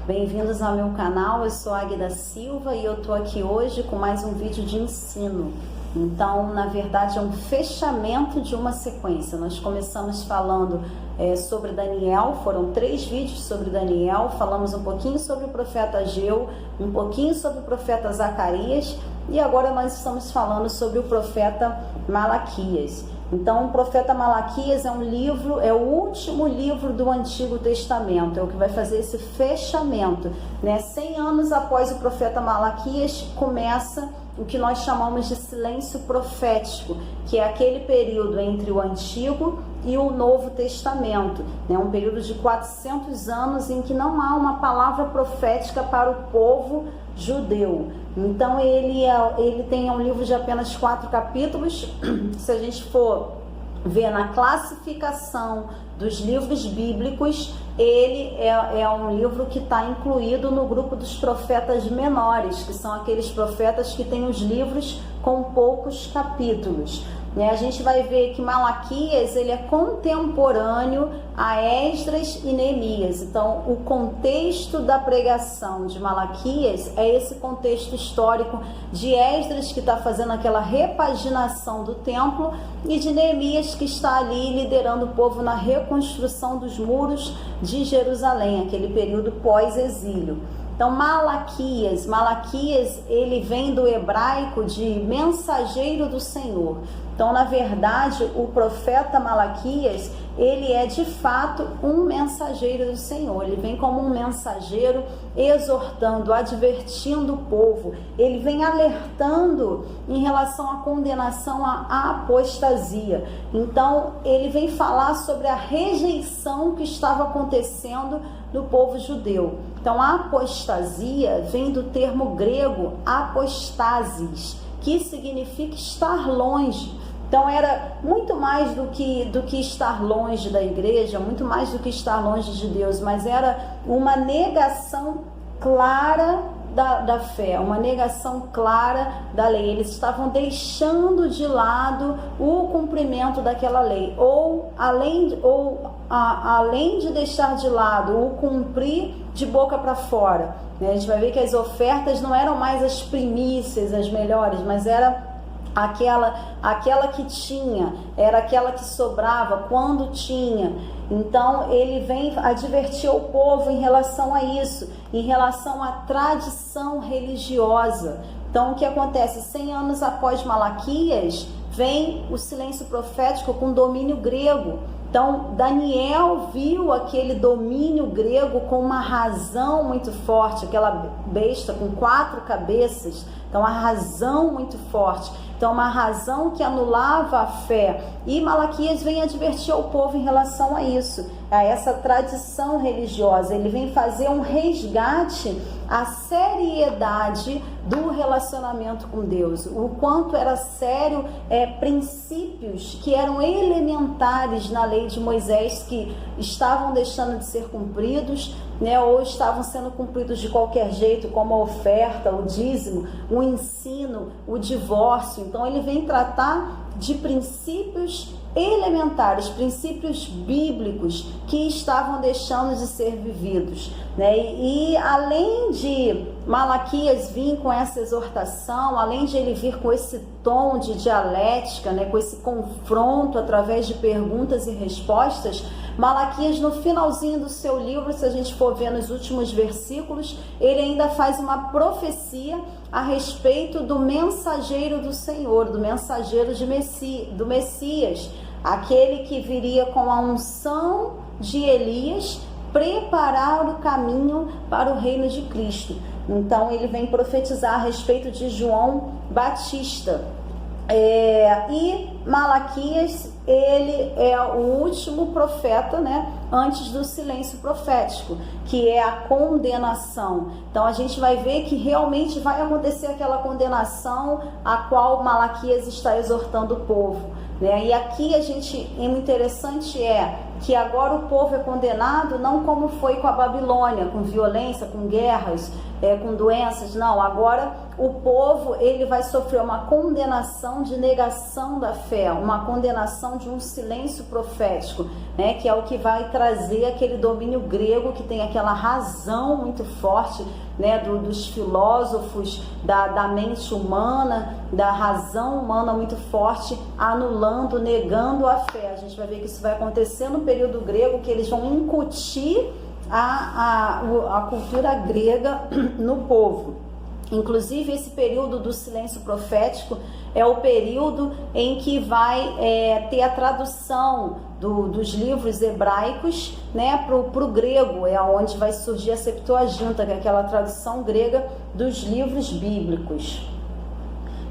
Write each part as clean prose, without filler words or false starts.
Bem-vindos ao meu canal, eu sou Águida Silva e eu tô aqui hoje com mais um vídeo de ensino. Então, na verdade, é um fechamento de uma sequência. Nós começamos falando sobre Daniel, foram 3 vídeos sobre Daniel, falamos um pouquinho sobre o profeta Ageu, um pouquinho sobre o profeta Zacarias e agora nós estamos falando sobre o profeta Malaquias. Então, o profeta Malaquias é um livro, é o último livro do Antigo Testamento, é o que vai fazer esse fechamento, né? 100 anos após o profeta Malaquias começa o que nós chamamos de silêncio profético, que é aquele período entre o Antigo e o Novo Testamento, né? Um período de 400 anos em que não há uma palavra profética para o povo judeu. Então ele tem um livro de apenas 4 capítulos. Se a gente for ver na classificação dos livros bíblicos, ele é um livro que está incluído no grupo dos profetas menores, que são aqueles profetas que têm os livros com poucos capítulos. A gente vai ver que Malaquias ele é contemporâneo a Esdras e Neemias. Então, o contexto da pregação de Malaquias é esse contexto histórico de Esdras, que está fazendo aquela repaginação do templo, e de Neemias, que está ali liderando o povo na reconstrução dos muros de Jerusalém, aquele período pós-exílio. Então, Malaquias, ele vem do hebraico de mensageiro do Senhor. Então, na verdade, o profeta Malaquias, ele é de fato um mensageiro do Senhor. Ele vem como um mensageiro exortando, advertindo o povo. Ele vem alertando em relação à condenação à apostasia. Então, ele vem falar sobre a rejeição que estava acontecendo no povo judeu. Então, a apostasia vem do termo grego apostasis, que significa estar longe. Então era muito mais do que estar longe da igreja, muito mais do que estar longe de Deus, mas era uma negação clara da fé, uma negação clara da lei. Eles estavam deixando de lado o cumprimento daquela lei, além de deixar de lado o cumprir de boca para fora, né? A gente vai ver que as ofertas não eram mais as primícias, as melhores, mas era aquela que tinha, era aquela que sobrava quando tinha. Então ele vem advertir o povo em relação a isso, em relação à tradição religiosa. Então o que acontece? 100 anos após Malaquias vem o silêncio profético com domínio grego. Então Daniel viu aquele domínio grego com uma razão muito forte, aquela besta com 4 cabeças. Então a razão muito forte, então uma razão que anulava a fé, e Malaquias vem advertir ao povo em relação a isso, a essa tradição religiosa. Ele vem fazer um resgate à seriedade do relacionamento com Deus, o quanto era sério, princípios que eram elementares na lei de Moisés que estavam deixando de ser cumpridos, né, ou estavam sendo cumpridos de qualquer jeito, como a oferta, o dízimo, o ensino, o divórcio. Então ele vem tratar de princípios elementares, princípios bíblicos que estavam deixando de ser vividos, né? E além de Malaquias vir com essa exortação, além de ele vir com esse tom de dialética, né, com esse confronto através de perguntas e respostas, Malaquias, no finalzinho do seu livro, se a gente for ver nos últimos versículos, ele ainda faz uma profecia a respeito do mensageiro do Senhor, do mensageiro do Messias, aquele que viria com a unção de Elias preparar o caminho para o reino de Cristo. Então ele vem profetizar a respeito de João Batista. E Malaquias, ele é o último profeta, né, antes do silêncio profético, que é a condenação. Então a gente vai ver que realmente vai acontecer aquela condenação a qual Malaquias está exortando o povo, né? E aqui o interessante é que agora o povo é condenado não como foi com a Babilônia, com violência, com guerras, com doenças. Não, agora o povo ele vai sofrer uma condenação de negação da fé, uma condenação de um silêncio profético, né, que é o que vai trazer aquele domínio grego que tem aquela razão muito forte, né, dos filósofos, da mente humana, da razão humana muito forte, anulando, negando a fé. A gente vai ver que isso vai acontecer no período grego, que eles vão incutir a cultura grega no povo. Inclusive, esse período do silêncio profético é o período em que vai ter a tradução dos livros hebraicos, né, para o grego, é onde vai surgir a Septuaginta, que é aquela tradução grega dos livros bíblicos.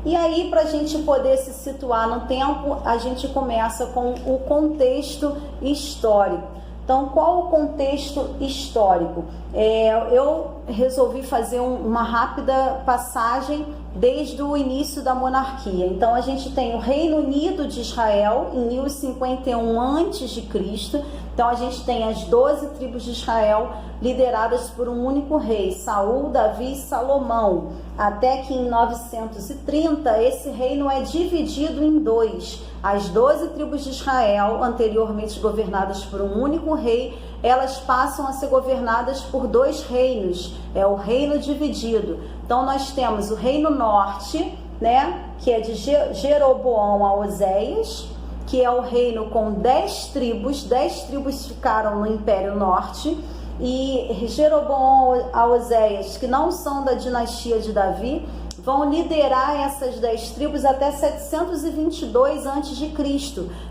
E aí, para a gente poder se situar no tempo, a gente começa com o contexto histórico. Então, qual o contexto histórico? Eu resolvi fazer uma rápida passagem desde o início da monarquia. Então, a gente tem o Reino Unido de Israel em 1051 a.C. Então, a gente tem as 12 tribos de Israel lideradas por um único rei, Saul, Davi e Salomão. Até que em 930 esse reino é dividido em dois. As 12 tribos de Israel, anteriormente governadas por um único rei, elas passam a ser governadas por dois reinos, é o reino dividido. Então nós temos o reino norte, né, que é de Jeroboão a Oséias, que é o reino com 10 tribos ficaram no Império Norte, e Jeroboão a Oséias, que não são da dinastia de Davi, vão liderar essas 10 tribos até 722 a.C.,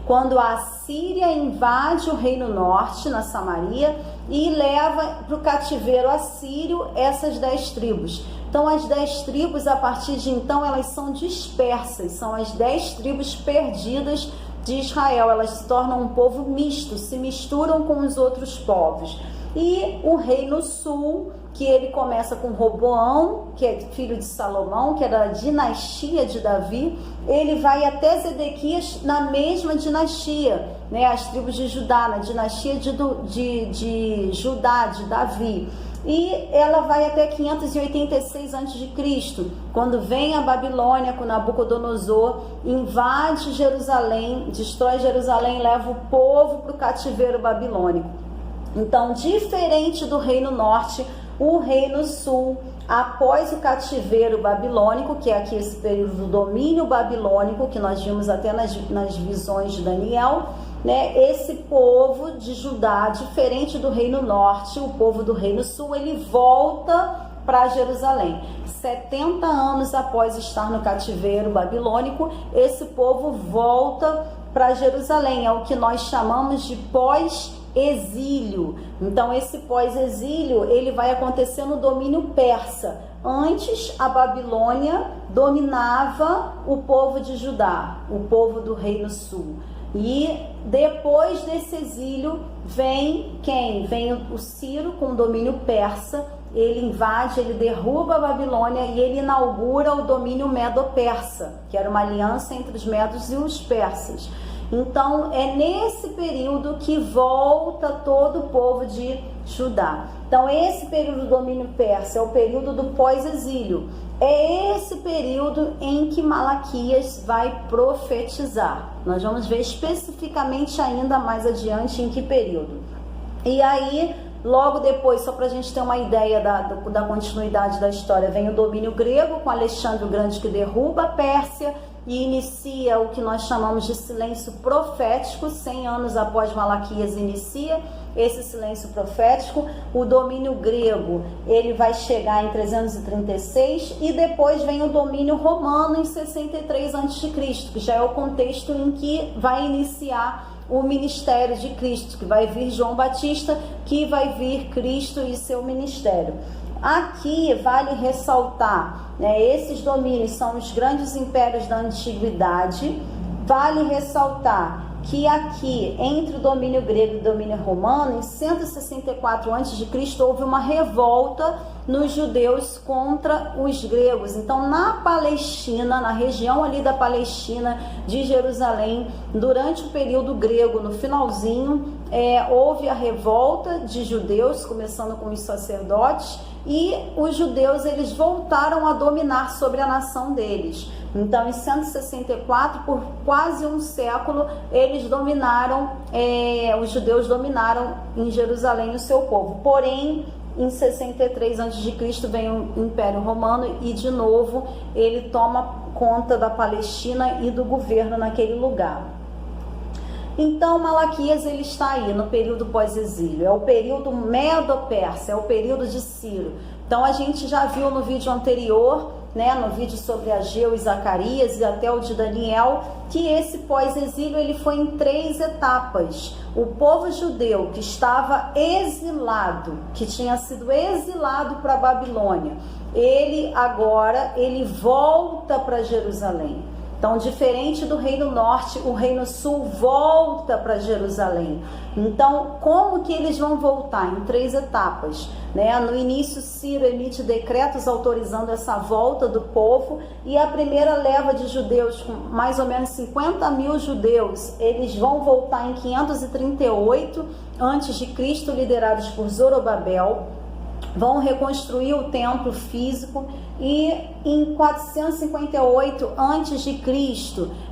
quando a Síria invade o Reino Norte, na Samaria, e leva para o cativeiro assírio essas 10 tribos. Então, as 10 tribos, a partir de então, elas são dispersas, são as 10 tribos perdidas de Israel. Elas se tornam um povo misto, se misturam com os outros povos. E o Reino Sul, que ele começa com Roboão, que é filho de Salomão, que é da dinastia de Davi, ele vai até Zedequias na mesma dinastia, né? As tribos de Judá, na dinastia de Judá, de Davi. E ela vai até 586 a.C., quando vem a Babilônia com Nabucodonosor, invade Jerusalém, destrói Jerusalém e leva o povo para o cativeiro babilônico. Então, diferente do Reino Norte, o Reino Sul, após o cativeiro babilônico, que é aqui esse período do domínio babilônico, que nós vimos até nas visões de Daniel, né? Esse povo de Judá, diferente do Reino Norte, o povo do Reino Sul, ele volta para Jerusalém. 70 anos após estar no cativeiro babilônico, esse povo volta para Jerusalém. É o que nós chamamos de pós-exílio. Então, esse pós-exílio, ele vai acontecer no domínio persa. Antes, a Babilônia dominava o povo de Judá, o povo do Reino Sul. E depois desse exílio, vem quem? Vem o Ciro com o domínio persa. Ele invade, ele derruba a Babilônia e ele inaugura o domínio medo-persa, que era uma aliança entre os medos e os persas. Então, é nesse período que volta todo o povo de Judá. Então, esse período do domínio persa é o período do pós-exílio. É esse período em que Malaquias vai profetizar. Nós vamos ver especificamente ainda mais adiante em que período. E aí, logo depois, só para a gente ter uma ideia da continuidade da história, vem o domínio grego com Alexandre o Grande, que derruba a Pérsia e inicia o que nós chamamos de silêncio profético. 100 anos após Malaquias inicia esse silêncio profético. O domínio grego, ele vai chegar em 336 e depois vem o domínio romano em 63 a.C., que já é o contexto em que vai iniciar o ministério de Cristo, que vai vir João Batista, que vai vir Cristo e seu ministério. Aqui vale ressaltar, né, esses domínios são os grandes impérios da antiguidade. Vale ressaltar que aqui, entre o domínio grego e o domínio romano, em 164 a.C., houve uma revolta nos judeus contra os gregos. Então, na Palestina, na região ali da Palestina, de Jerusalém, durante o período grego, no finalzinho, houve a revolta de judeus, começando com os sacerdotes, e os judeus eles voltaram a dominar sobre a nação deles. Então, em 164, por quase um século, eles dominaram, os judeus dominaram em Jerusalém o seu povo. Porém, em 63 a.C. vem o Império Romano e, de novo, ele toma conta da Palestina e do governo naquele lugar. Então, Malaquias ele está aí no período pós-exílio, é o período Medo-Persa, é o período de Ciro. Então, a gente já viu no vídeo anterior, no vídeo sobre Ageu e Zacarias e até o de Daniel, que esse pós-exílio ele foi em 3 etapas. O povo judeu que estava exilado, que tinha sido exilado para a Babilônia, ele agora volta para Jerusalém. Então, diferente do Reino Norte, o Reino Sul volta para Jerusalém. Então, como que eles vão voltar? Em 3 etapas. No início, Ciro emite decretos autorizando essa volta do povo, e a primeira leva de judeus, com mais ou menos 50 mil judeus, eles vão voltar em 538 a.C., liderados por Zorobabel. Vão reconstruir o templo físico, e em 458 a.C.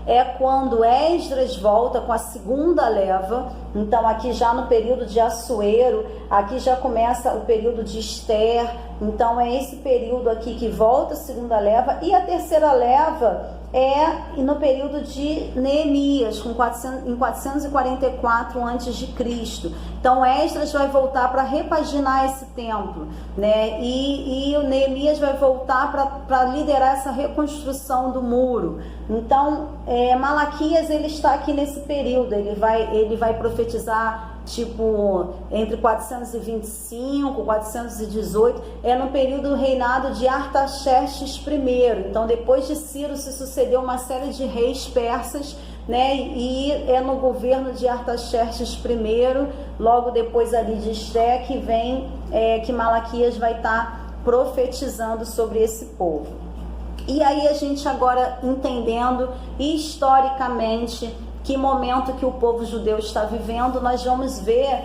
é quando Esdras volta com a segunda leva. Então, aqui já no período de Assuero, aqui já começa o período de Ester. Então, é esse período aqui que volta a segunda leva, e a terceira leva no período de Neemias, em 444 a.C. Então, Esdras vai voltar para repaginar esse templo, e o Neemias vai voltar para liderar essa reconstrução do muro. Então, Malaquias ele está aqui nesse período, ele vai profetizar entre 425 e 418, no período do reinado de Artaxerxes I. Então, depois de Ciro se sucedeu uma série de reis persas, e é no governo de Artaxerxes I, logo depois ali de Esté, que vem, que Malaquias vai estar profetizando sobre esse povo. E aí a gente agora entendendo historicamente que momento que o povo judeu está vivendo, nós vamos ver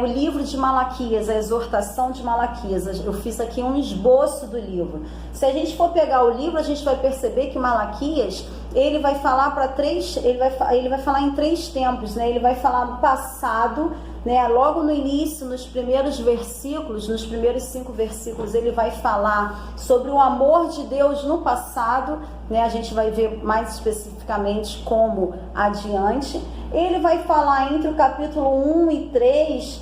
o livro de Malaquias, a exortação de Malaquias. Eu fiz aqui um esboço do livro. Se a gente for pegar o livro, a gente vai perceber que Malaquias, ele vai falar ele vai falar em 3 tempos, Ele vai falar no passado, logo no início, nos primeiros versículos, nos primeiros 5 versículos, ele vai falar sobre o amor de Deus no passado, a gente vai ver mais especificamente como adiante. Ele vai falar entre o capítulo 1 e 3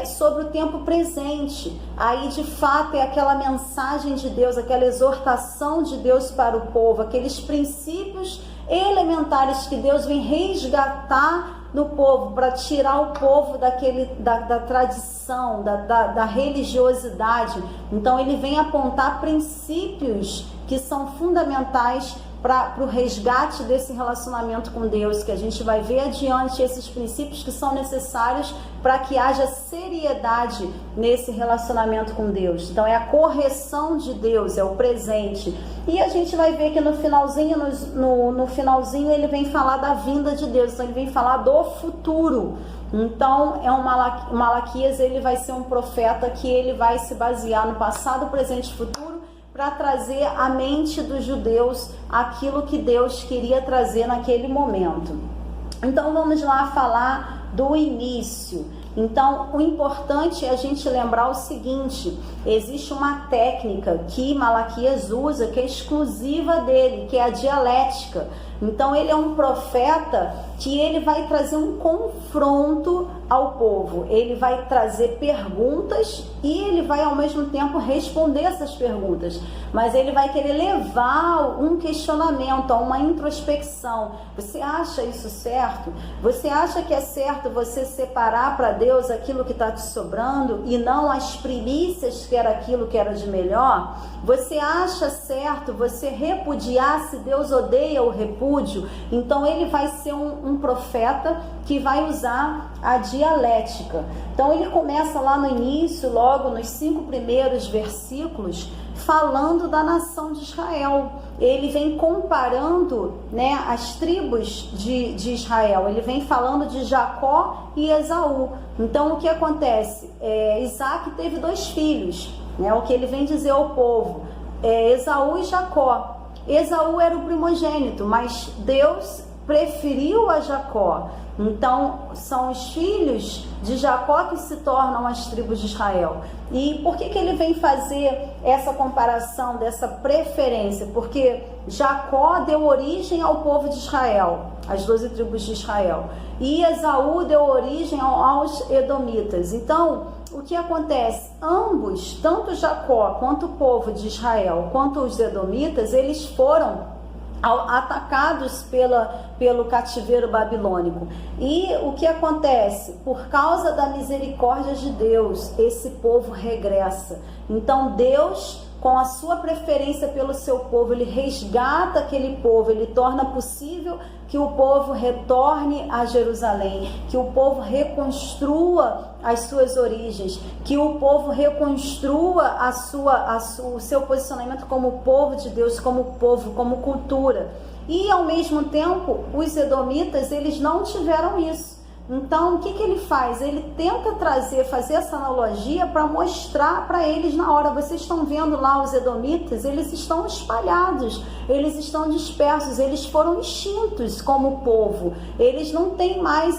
sobre o tempo presente. Aí, de fato, é aquela mensagem de Deus, aquela exortação de Deus para o povo, aqueles princípios elementares que Deus vem resgatar no povo, para tirar o povo da tradição, da religiosidade. Então, ele vem apontar princípios que são fundamentais para o resgate desse relacionamento com Deus, que a gente vai ver adiante, esses princípios que são necessários para que haja seriedade nesse relacionamento com Deus. Então, é a correção de Deus, é o presente. E a gente vai ver que no finalzinho, no finalzinho, ele vem falar da vinda de Deus, então ele vem falar do futuro. Então, Malaquias, ele vai ser um profeta que ele vai se basear no passado, presente e futuro, para trazer à mente dos judeus aquilo que Deus queria trazer naquele momento. Então, vamos lá falar do início. Então, o importante é a gente lembrar o seguinte: existe uma técnica que Malaquias usa, que é exclusiva dele, que é a dialética. Então, ele é um profeta que ele vai trazer um confronto ao povo. Ele vai trazer perguntas e ele vai, ao mesmo tempo, responder essas perguntas. Mas ele vai querer levar um questionamento, a uma introspecção. Você acha isso certo? Você acha que é certo você separar para Deus aquilo que está te sobrando e não as primícias, que era aquilo que era de melhor? Você acha certo você repudiar se Deus odeia o repúdio? Então ele vai ser um profeta que vai usar a dialética. Então ele começa lá no início, logo nos 5 primeiros versículos, falando da nação de Israel. Ele vem comparando, né, as tribos de Israel. Ele vem falando de Jacó e Esaú. Então o que acontece? Isaac teve 2 filhos, né, o que ele vem dizer ao povo, Esaú e Jacó. Esaú era o primogênito, mas Deus preferiu a Jacó. Então são os filhos de Jacó que se tornam as tribos de Israel. E por que ele vem fazer essa comparação, dessa preferência? Porque Jacó deu origem ao povo de Israel, as 12 tribos de Israel, e Esaú deu origem aos edomitas. Então o que acontece? Ambos, tanto Jacó quanto o povo de Israel, quanto os edomitas, eles foram atacados pelo cativeiro babilônico. E o que acontece? Por causa da misericórdia de Deus, esse povo regressa. Então Deus, com a sua preferência pelo seu povo, ele resgata aquele povo, ele torna possível que o povo retorne a Jerusalém, que o povo reconstrua as suas origens, que o povo reconstrua o seu posicionamento como povo de Deus, como povo, como cultura. E ao mesmo tempo, os edomitas, eles não tiveram isso. Então, o que ele faz? Ele tenta fazer essa analogia para mostrar para eles na hora. Vocês estão vendo lá os edomitas, eles estão espalhados, eles estão dispersos, eles foram extintos como povo. Eles não têm mais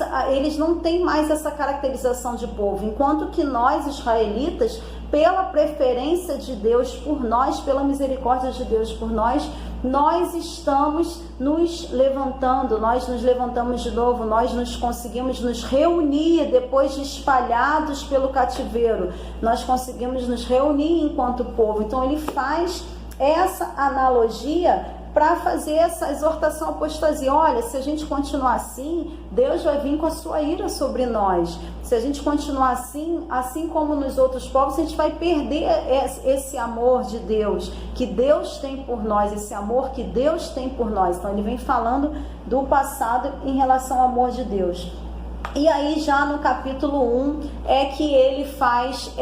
essa caracterização de povo, enquanto que nós, israelitas, pela preferência de Deus por nós, pela misericórdia de Deus por nós estamos nos levantando, nós nos levantamos de novo, nós conseguimos nos reunir depois de espalhados pelo cativeiro, nós conseguimos nos reunir enquanto povo. Então ele faz essa analogia para fazer essa exortação à apostasia. Olha, se a gente continuar assim, Deus vai vir com a sua ira sobre nós. Se a gente continuar assim como nos outros povos, a gente vai perder esse amor de Deus, que Deus tem por nós, esse amor que Deus tem por nós. Então ele vem falando do passado em relação ao amor de Deus. E aí já no capítulo 1 é que ele faz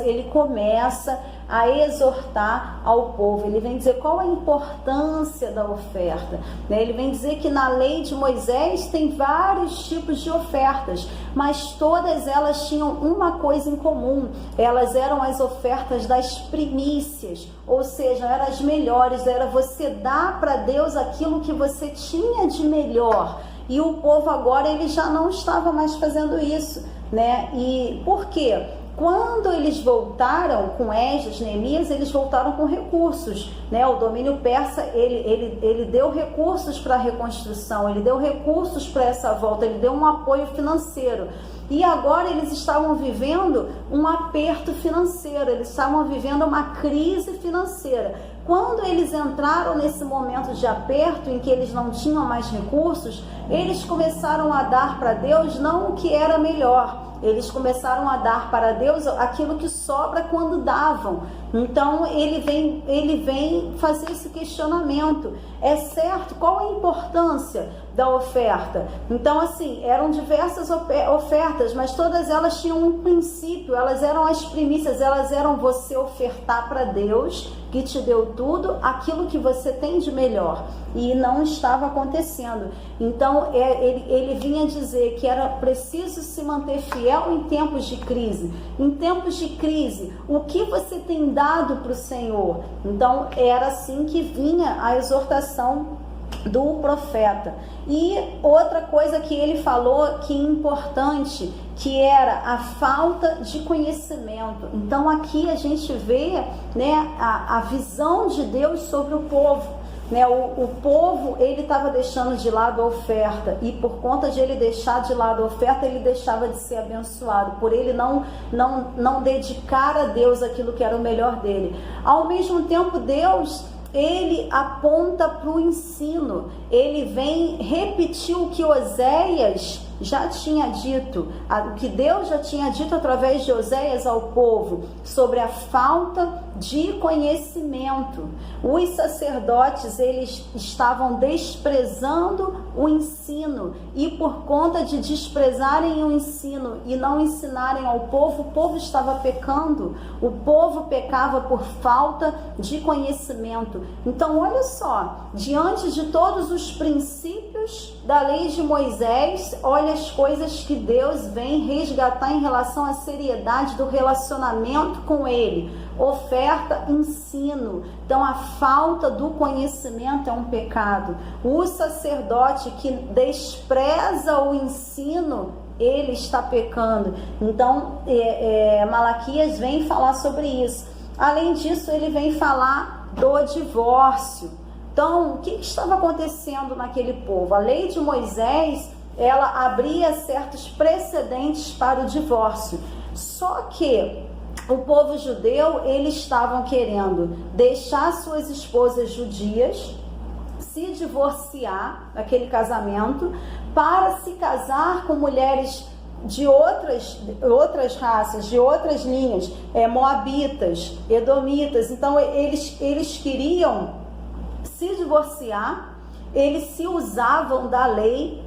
ele começa a exortar ao povo. Ele vem dizer qual a importância da oferta, né? Ele vem dizer que na lei de Moisés tem vários tipos de ofertas, mas todas elas tinham uma coisa em comum: elas eram as ofertas das primícias, ou seja, eram as melhores, era você dar para Deus aquilo que você tinha de melhor. E o povo agora, ele já não estava mais fazendo isso, né? E por quê? Quando eles voltaram com Esdras, Neemias, eles voltaram com recursos, né? O domínio persa, ele deu recursos para a reconstrução, ele deu recursos para essa volta, ele deu um apoio financeiro. E agora eles estavam vivendo um aperto financeiro, eles estavam vivendo uma crise financeira. Quando eles entraram nesse momento de aperto, em que eles não tinham mais recursos, eles começaram a dar para Deus não o que era melhor. Eles começaram a dar para Deus aquilo que sobra quando davam. Então ele vem fazer esse questionamento. É certo? Qual a importância da oferta? Então assim, eram diversas ofertas, mas todas elas tinham um princípio. Elas eram as primícias, elas eram você ofertar para Deus, que te deu tudo, aquilo que você tem de melhor. E não estava acontecendo. Então ele vinha dizer que era preciso se manter fiel em tempos de crise. Em tempos de crise, o que você tem dado para o Senhor? Então era assim que vinha a exortação do profeta. E outra coisa que ele falou que é importante, que era a falta de conhecimento. Então aqui a gente vê, né, a visão de Deus sobre o povo, né? O povo, ele estava deixando de lado a oferta, e por conta de ele deixar de lado a oferta, ele deixava de ser abençoado, por ele não dedicar a Deus aquilo que era o melhor dele. Ao mesmo tempo, Deus, ele aponta para o ensino. Ele vem repetir o que Oséias já tinha dito, o que Deus já tinha dito através de Oséias ao povo, sobre a falta de conhecimento. Os sacerdotes, eles estavam desprezando o ensino, e por conta de desprezarem o ensino e não ensinarem ao povo, o povo estava pecando. O povo pecava por falta de conhecimento. Então, olha só, diante de todos os princípios da lei de Moisés, olha as coisas que Deus vem resgatar em relação à seriedade do relacionamento com ele. Oferta, ensino. Então, a falta do conhecimento é um pecado. O sacerdote que despreza o ensino, ele está pecando. Então, Malaquias vem falar sobre isso. Além disso, ele vem falar do divórcio. Então, o que estava acontecendo naquele povo? A lei de Moisés, ela abria certos precedentes para o divórcio. Só que o povo judeu, eles estavam querendo deixar suas esposas judias, se divorciar daquele casamento, para se casar com mulheres de outras raças, de outras linhas, moabitas, edomitas. Então, eles queriam se divorciar, eles se usavam da lei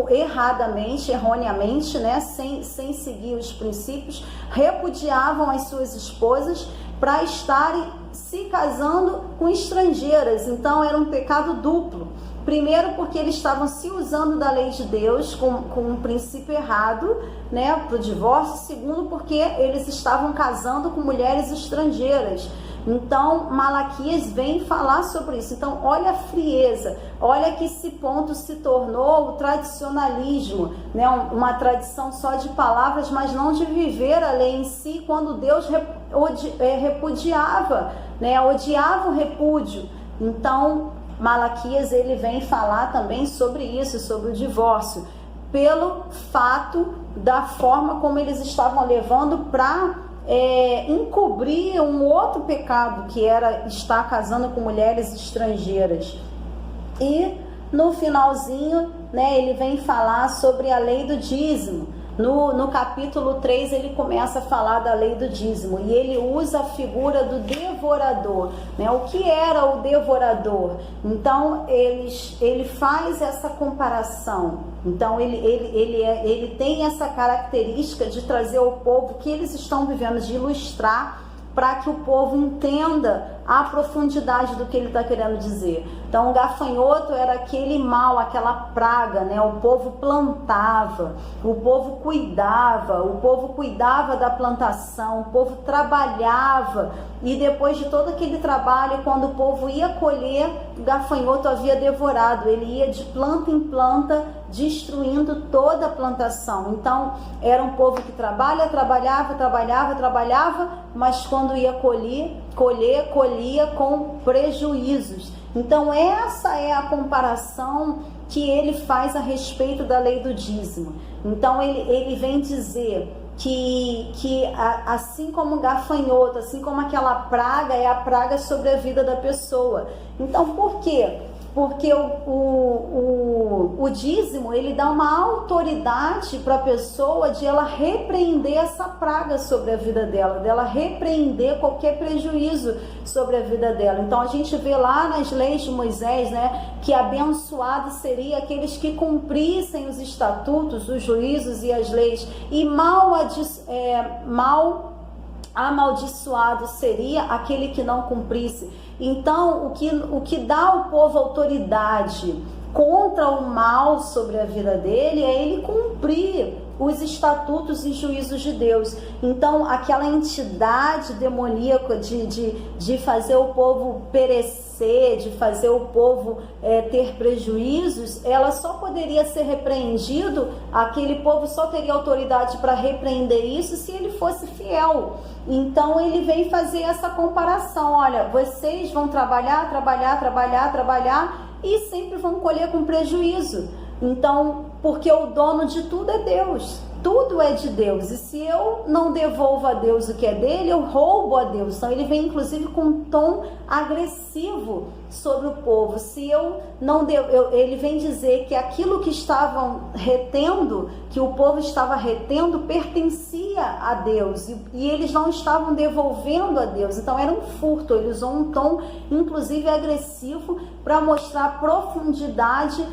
erroneamente, né? sem seguir os princípios, repudiavam as suas esposas para estarem se casando com estrangeiras. Então era um pecado duplo. Primeiro, porque eles estavam se usando da lei de Deus com um princípio errado, né, para o divórcio. Segundo, porque eles estavam casando com mulheres estrangeiras. Então, Malaquias vem falar sobre isso. Então, olha a frieza, olha que esse ponto se tornou o tradicionalismo, né? Uma tradição só de palavras, mas não de viver a lei em si, quando Deus repudiava, né? Odiava o repúdio. Então, Malaquias, ele vem falar também sobre isso, sobre o divórcio, pelo fato da forma como eles estavam levando para encobrir um outro pecado, que era estar casando com mulheres estrangeiras. E no finalzinho, né, ele vem falar sobre a lei do dízimo. No capítulo 3 ele começa a falar da lei do dízimo, e ele usa a figura do devorador, né? O que era o devorador? Então ele faz essa comparação. Então ele tem essa característica de trazer ao povo que eles estão vivendo, de ilustrar, para que o povo entenda a profundidade do que ele está querendo dizer. Então, o gafanhoto era aquele mal, aquela praga, né? O povo plantava, o povo cuidava da plantação, o povo trabalhava, e depois de todo aquele trabalho, quando o povo ia colher, o gafanhoto havia devorado. Ele ia de planta em planta, destruindo toda a plantação. Então, era um povo que trabalhava, mas quando ia colher, colhia com prejuízos. Então, essa é a comparação que ele faz a respeito da lei do dízimo. Então, ele vem dizer que assim como o gafanhoto, assim como aquela praga, é a praga sobre a vida da pessoa. Então, por quê? Porque o dízimo, ele dá uma autoridade para a pessoa de ela repreender essa praga sobre a vida dela, dela repreender qualquer prejuízo sobre a vida dela. Então a gente vê lá nas leis de Moisés, né, que abençoado seria aqueles que cumprissem os estatutos, os juízos e as leis, e mal amaldiçoado seria aquele que não cumprisse. Então, o que dá ao povo autoridade contra o mal sobre a vida dele é ele cumprir os estatutos e juízos de Deus. Então, aquela entidade demoníaca de fazer o povo perecer, de fazer o povo ter prejuízos, ela só poderia ser repreendido, aquele povo só teria autoridade para repreender isso se ele fosse fiel. Então ele vem fazer essa comparação: olha, vocês vão trabalhar e sempre vão colher com prejuízo. Então, porque o dono de tudo é Deus. tudo é de Deus, e se eu não devolvo a Deus o que é dele, eu roubo a Deus. Então ele vem inclusive com um tom agressivo sobre o povo. Se eu não ele vem dizer que aquilo que estavam retendo, que o povo estava retendo, pertencia a Deus, e eles não estavam devolvendo a Deus. Então era um furto. Ele usou um tom inclusive agressivo para mostrar a profundidade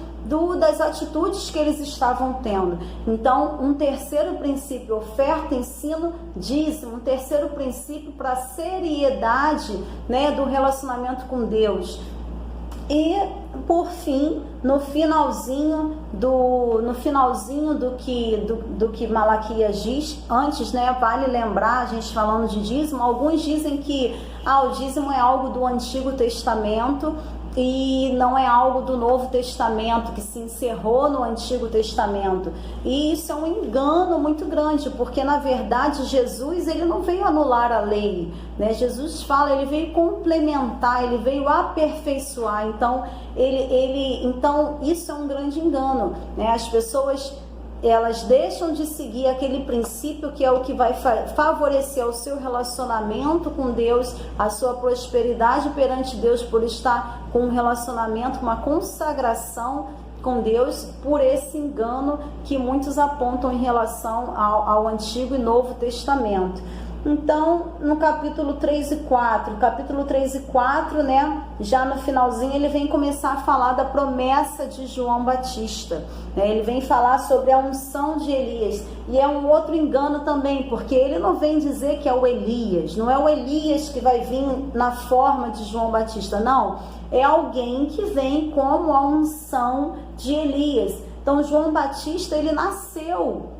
das atitudes que eles estavam tendo. Então, um terceiro princípio, oferta, ensino, dízimo. Um terceiro princípio para a seriedade, né, do relacionamento com Deus. E, por fim, no finalzinho do que Malaquias diz, antes, né, vale lembrar, a gente falando de dízimo, alguns dizem que o dízimo é algo do Antigo Testamento, e não é algo do Novo Testamento, que se encerrou no Antigo Testamento. E isso é um engano muito grande, porque na verdade Jesus, ele não veio anular a lei, né? Jesus fala, ele veio complementar, ele veio aperfeiçoar. Então, então isso é um grande engano, né? As pessoas, elas deixam de seguir aquele princípio que é o que vai favorecer o seu relacionamento com Deus, a sua prosperidade perante Deus, por estar com um relacionamento, uma consagração com Deus, por esse engano que muitos apontam em relação ao Antigo e Novo Testamento. Então, no capítulo 3 e 4, né, já no finalzinho, ele vem começar a falar da promessa de João Batista, né? Ele vem falar sobre a unção de Elias, e é um outro engano também, porque ele não vem dizer que é o Elias, não é o Elias que vai vir na forma de João Batista, não, é alguém que vem como a unção de Elias. Então, João Batista, ele nasceu,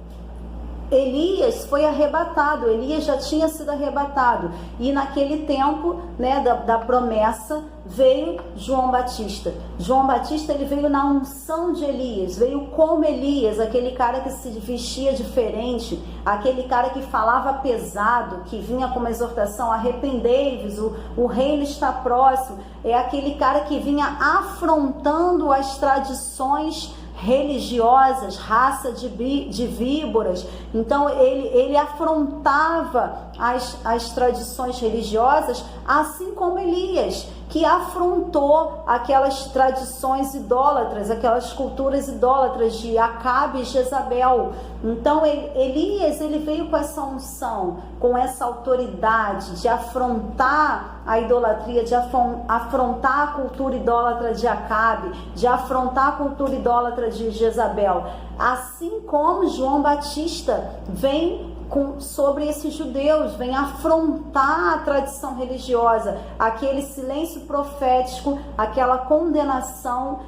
Elias foi arrebatado, Elias já tinha sido arrebatado, e naquele tempo, né, da promessa, veio João Batista. João Batista, ele veio na unção de Elias, veio como Elias, aquele cara que se vestia diferente, aquele cara que falava pesado, que vinha com uma exortação, arrependei-vos, o reino está próximo. É aquele cara que vinha afrontando as tradições religiosas, raça de víboras. Então ele afrontava as tradições religiosas, assim como Elias, que afrontou aquelas tradições idólatras, aquelas culturas idólatras de Acabe e Jezabel. Então Elias, ele veio com essa unção, com essa autoridade de afrontar a idolatria, de afrontar a cultura idólatra de Acabe, de afrontar a cultura idólatra de Jezabel. Assim como João Batista vem sobre esses judeus, vem afrontar a tradição religiosa, aquele silêncio profético, aquela condenação,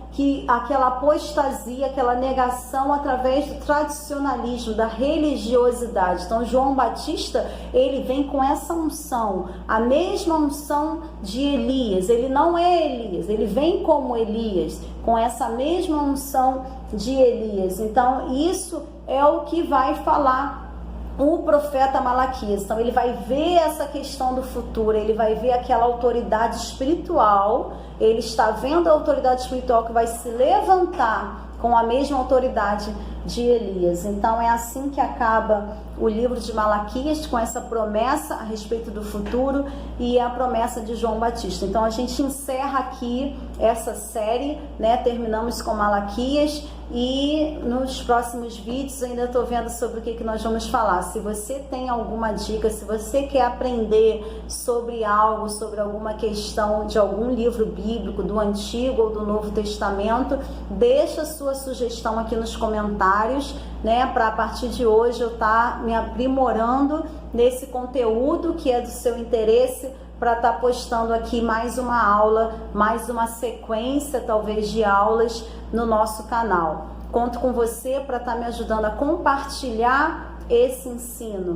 aquela apostasia, aquela negação através do tradicionalismo, da religiosidade. Então João Batista, ele vem com essa unção, a mesma unção de Elias. Ele não é Elias, ele vem como Elias, com essa mesma unção de Elias. Então isso é o que vai falar o profeta Malaquias. Então ele vai ver essa questão do futuro, ele vai ver aquela autoridade espiritual, ele está vendo a autoridade espiritual que vai se levantar com a mesma autoridade de Elias. Então é assim que acaba o livro de Malaquias, com essa promessa a respeito do futuro e a promessa de João Batista. Então a gente encerra aqui essa série, né? Terminamos com Malaquias, e nos próximos vídeos ainda estou vendo sobre o que nós vamos falar. Se você tem alguma dica, se você quer aprender sobre algo, sobre alguma questão de algum livro bíblico, do Antigo ou do Novo Testamento, deixa a sua sugestão aqui nos comentários, né, para a partir de hoje eu estar me aprimorando nesse conteúdo que é do seu interesse, para estar postando aqui mais uma aula, mais uma sequência talvez de aulas no nosso canal. Conto com você para estar me ajudando a compartilhar esse ensino.